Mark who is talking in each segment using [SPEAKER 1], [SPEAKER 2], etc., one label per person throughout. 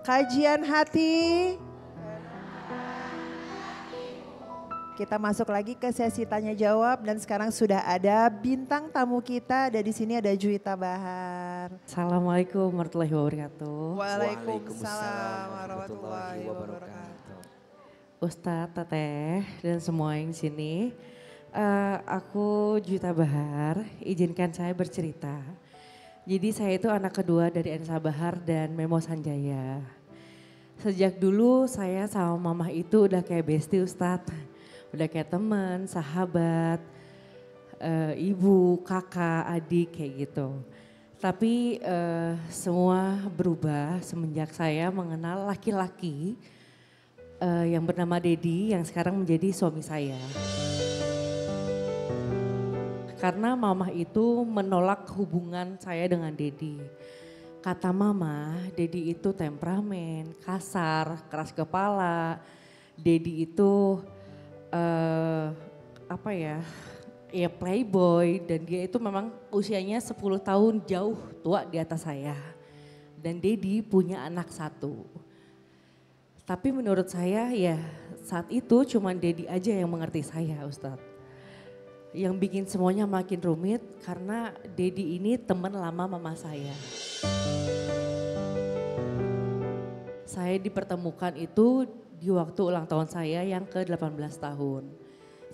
[SPEAKER 1] Kajian hati. Kita masuk lagi ke sesi tanya jawab dan sekarang sudah ada bintang tamu kita. Ada di sini ada Juwita Bahar.
[SPEAKER 2] Assalamualaikum warahmatullahi wabarakatuh.
[SPEAKER 1] Waalaikumsalam warahmatullahi wabarakatuh.
[SPEAKER 2] Ustadz, Teteh, dan semua yang di sini. Aku Juwita Bahar, izinkan saya bercerita. Jadi saya itu anak kedua dari Anissa Bahar dan Memo Sanjaya. Sejak dulu saya sama mama itu udah kayak bestie Ustadz. Udah kayak teman, sahabat, ibu, kakak, adik kayak gitu. Tapi semua berubah semenjak saya mengenal laki-laki yang bernama Dedi yang sekarang menjadi suami saya. Karena mama itu menolak hubungan saya dengan Dedi. Kata mama, Dedi itu temperamen, kasar, keras kepala. Dedi itu ya playboy dan dia itu memang usianya 10 tahun jauh tua di atas saya. Dan Dedi punya anak 1. Tapi menurut saya ya saat itu cuma Dedi aja yang mengerti saya Ustadz. Yang bikin semuanya makin rumit karena Dedi ini teman lama mama saya. Saya dipertemukan itu di waktu ulang tahun saya yang ke-18 tahun.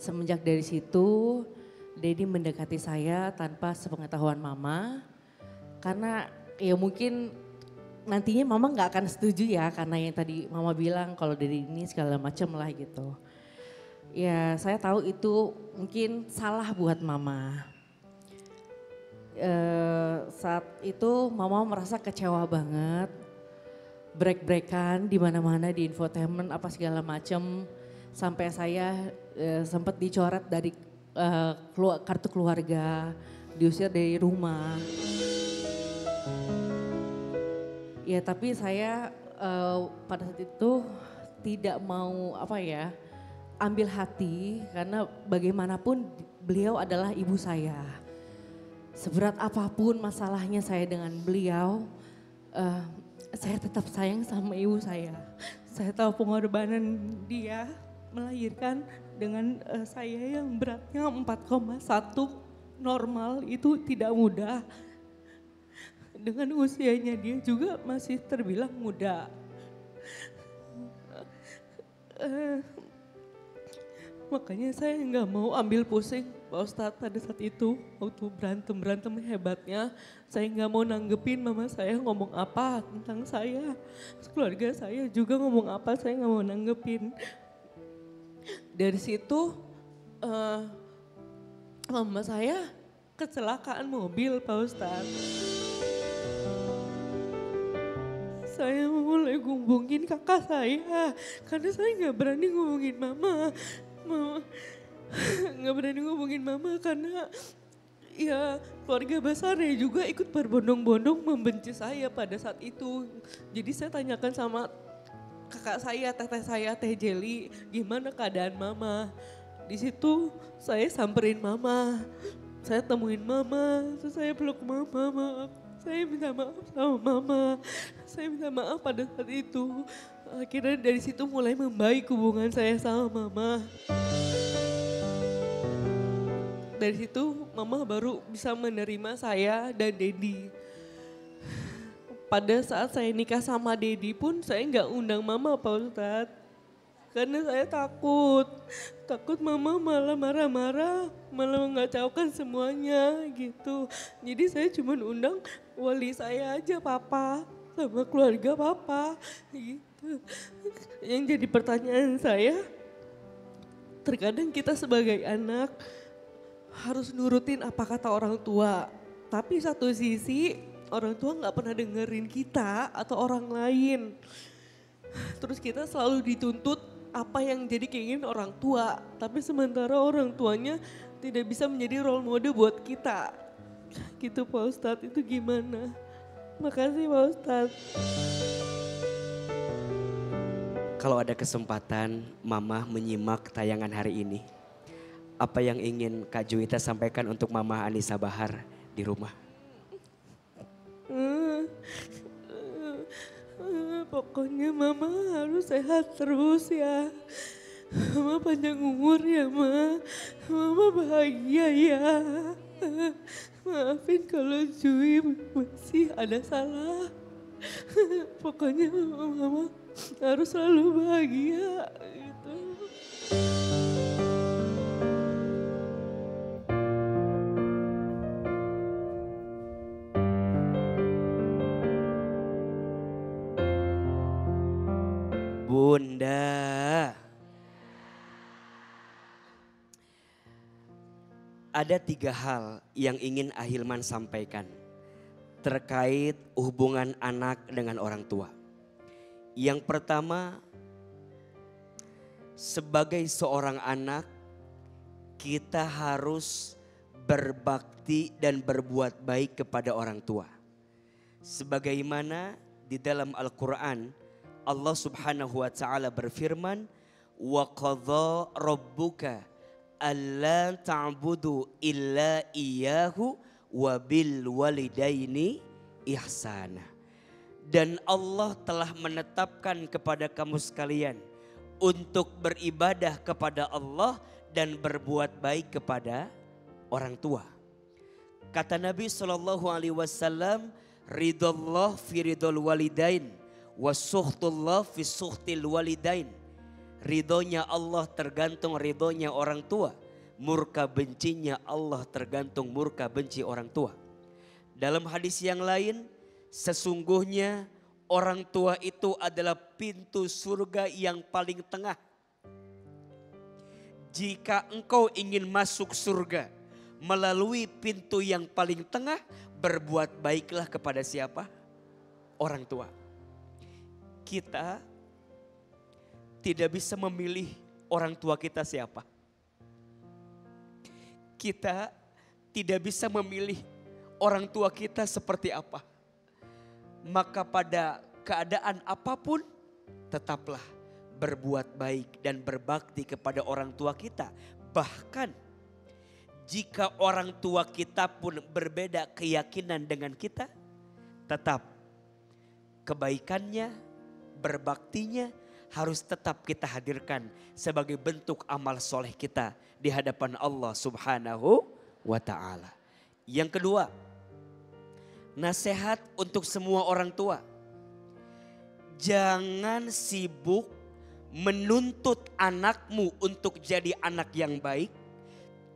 [SPEAKER 2] Semenjak dari situ, Dedi mendekati saya tanpa sepengetahuan mama. Karena ya mungkin nantinya mama gak akan setuju ya karena yang tadi mama bilang kalau Dedi ini segala macam lah gitu. Ya saya tahu itu mungkin salah buat mama. Saat itu mama merasa kecewa banget. Break-breakan di mana-mana di infotainment apa segala macam sampai saya sempat dicoret dari kartu keluarga, diusir dari rumah. Ya tapi saya pada saat itu tidak mau ambil hati karena bagaimanapun beliau adalah ibu saya. Seberat apapun masalahnya saya dengan beliau, saya tetap sayang sama ibu saya. Saya tahu pengorbanan dia melahirkan dengan saya yang beratnya 4,1 normal itu tidak mudah. Dengan usianya dia juga masih terbilang muda. Makanya saya nggak mau ambil pusing Pak Ustadz pada saat itu. Waktu berantem hebatnya, saya nggak mau nanggepin mama saya ngomong apa tentang saya. Keluarga saya juga ngomong apa, saya nggak mau nanggepin. Dari situ mama saya kecelakaan mobil Pak Ustadz. Saya mulai ngubungin kakak saya karena saya nggak berani ngubungin mama. Nggak berani ngomongin mama karena ya keluarga besarnya juga ikut berbondong-bondong membenci saya pada saat itu. Jadi saya tanyakan sama kakak saya, teteh saya, Teh Jeli, gimana keadaan mama. Di situ saya samperin mama, saya temuin mama, terus saya peluk mama, saya minta maaf sama mama, saya minta maaf pada saat itu. Akhirnya dari situ mulai membaik hubungan saya sama mama. Dari situ mama baru bisa menerima saya dan Dedi. Pada saat saya nikah sama Dedi pun saya nggak undang mama Pak Ustadz. Karena saya takut mama malah marah-marah, malah mengacaukan semuanya gitu. Jadi saya cuma undang wali saya aja papa sama keluarga papa gitu. Yang jadi pertanyaan saya, terkadang kita sebagai anak harus nurutin apa kata orang tua. Tapi satu sisi orang tua gak pernah dengerin kita atau orang lain. Terus kita selalu dituntut apa yang jadi keinginan orang tua. Tapi sementara orang tuanya tidak bisa menjadi role model buat kita. Gitu Pak Ustadz, itu gimana? Makasih Pak Ustadz.
[SPEAKER 3] Kalau ada kesempatan Mama menyimak tayangan hari ini, apa yang ingin Kak Juwita sampaikan untuk Mama Anissa Bahar di rumah?
[SPEAKER 2] Pokoknya mama harus sehat terus ya. Mama panjang umur ya ma. Mama bahagia ya. Maafin kalau Jui masih ada salah. Pokoknya mama harus selalu bahagia gitu.
[SPEAKER 3] Bunda, ada 3 hal yang ingin Ahilman sampaikan terkait hubungan anak dengan orang tua. Yang pertama, sebagai seorang anak, kita harus berbakti dan berbuat baik kepada orang tua. Sebagaimana di dalam Al-Quran, Allah Subhanahu wa taala berfirman, "Wa qadha rabbuka alla ta'budu illa iyyahu wa bil walidaini ihsana." Dan Allah telah menetapkan kepada kamu sekalian untuk beribadah kepada Allah dan berbuat baik kepada orang tua. Kata Nabi SAW, ridallah fi ridul walidain wa suhtullah fi suhtil walidain. Ridhonya Allah tergantung ridhonya orang tua. Murka bencinya Allah tergantung murka benci orang tua. Dalam hadis yang lain, sesungguhnya orang tua itu adalah pintu surga yang paling tengah. Jika engkau ingin masuk surga melalui pintu yang paling tengah, berbuat baiklah kepada siapa? Orang tua. Kita tidak bisa memilih orang tua kita siapa. Kita tidak bisa memilih orang tua kita seperti apa. Maka pada keadaan apapun tetaplah berbuat baik dan berbakti kepada orang tua kita. Bahkan jika orang tua kita pun berbeda keyakinan dengan kita, tetap kebaikannya, berbaktinya harus tetap kita hadirkan sebagai bentuk amal soleh kita di hadapan Allah Subhanahu wa ta'ala. Yang kedua, nasihat untuk semua orang tua. Jangan sibuk menuntut anakmu untuk jadi anak yang baik,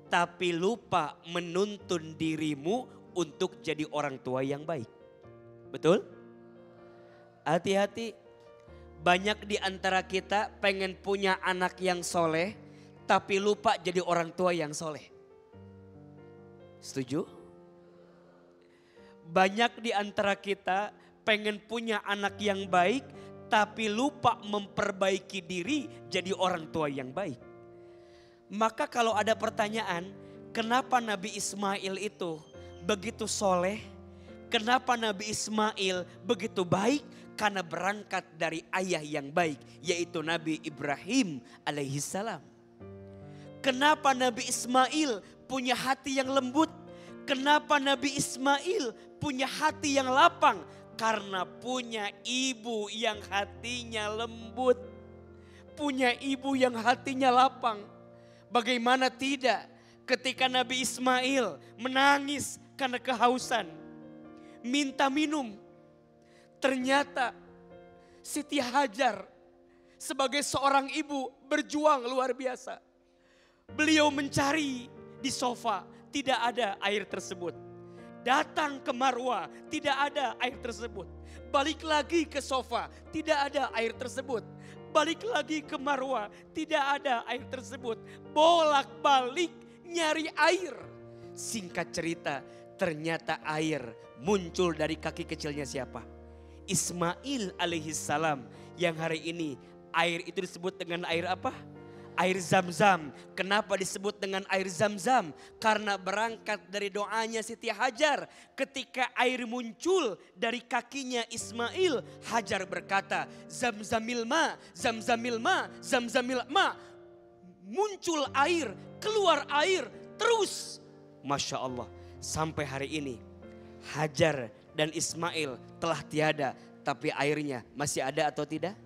[SPEAKER 3] tapi lupa menuntun dirimu untuk jadi orang tua yang baik. Betul? Hati-hati. Banyak di antara kita pengen punya anak yang soleh, tapi lupa jadi orang tua yang soleh. Setuju? Banyak di antara kita pengen punya anak yang baik, tapi lupa memperbaiki diri jadi orang tua yang baik. Maka kalau ada pertanyaan, kenapa Nabi Ismail itu begitu soleh? Kenapa Nabi Ismail begitu baik? Karena berangkat dari ayah yang baik, yaitu Nabi Ibrahim alaihissalam. Kenapa Nabi Ismail punya hati yang lembut? Kenapa Nabi Ismail punya hati yang lapang? Karena punya ibu yang hatinya lembut. Punya ibu yang hatinya lapang. Bagaimana tidak ketika Nabi Ismail menangis karena kehausan. Minta minum. Ternyata Siti Hajar sebagai seorang ibu berjuang luar biasa. Beliau mencari di sofa, tidak ada air tersebut. Datang ke Marwah, tidak ada air tersebut. Balik lagi ke sofa, tidak ada air tersebut. Balik lagi ke Marwah, tidak ada air tersebut. Bolak-balik nyari air. Singkat cerita, ternyata air muncul dari kaki kecilnya siapa? Ismail alaihissalam, yang hari ini air itu disebut dengan air apa? Air Zam-Zam. Kenapa disebut dengan air Zam-Zam? Karena berangkat dari doanya Siti Hajar. Ketika air muncul dari kakinya Ismail, Hajar berkata, Zam-Zamil ma, Zam-Zamil ma, Zam-Zamil ma. Muncul air, keluar air, terus. Masya Allah, sampai hari ini Hajar dan Ismail telah tiada, tapi airnya masih ada atau tidak?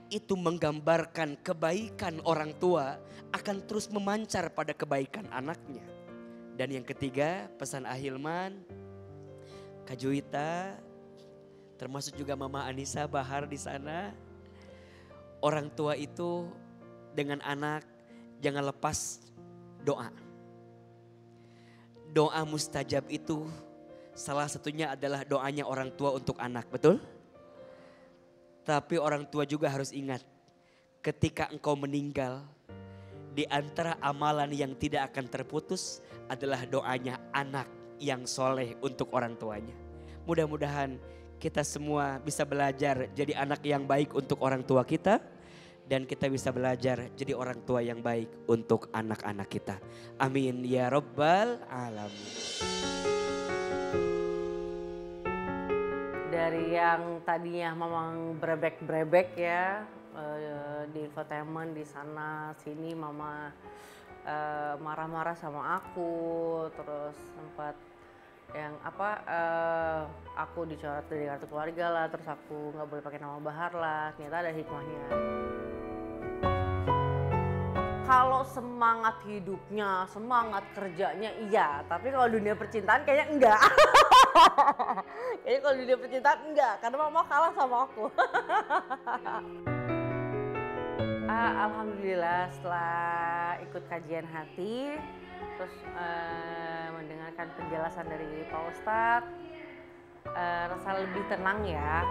[SPEAKER 3] Itu menggambarkan kebaikan orang tua akan terus memancar pada kebaikan anaknya. Dan yang ketiga, pesan Ahilman, Kak Juwita, termasuk juga Mama Anissa Bahar di sana. Orang tua itu dengan anak jangan lepas doa. Doa mustajab itu salah satunya adalah doanya orang tua untuk anak, betul? Tapi orang tua juga harus ingat, ketika engkau meninggal, di antara amalan yang tidak akan terputus adalah doanya anak yang soleh untuk orang tuanya. Mudah-mudahan kita semua bisa belajar jadi anak yang baik untuk orang tua kita. Dan kita bisa belajar jadi orang tua yang baik untuk anak-anak kita. Amin ya Rabbal Alamin.
[SPEAKER 4] Dari yang tadinya memang brebek-brebek ya, di infotainment di sana sini mama marah-marah sama aku, terus sempat yang aku dicoret dari kartu keluarga lah, terus aku nggak boleh pakai nama Bahar lah. Ternyata ada hikmahnya. Kalau semangat hidupnya, semangat kerjanya iya, tapi kalau dunia percintaan kayaknya enggak. Kayaknya kalau dunia percintaan enggak, karena mama kalah sama aku. Alhamdulillah setelah ikut kajian hati, terus mendengarkan penjelasan dari Pak Ustadz, rasa lebih tenang ya.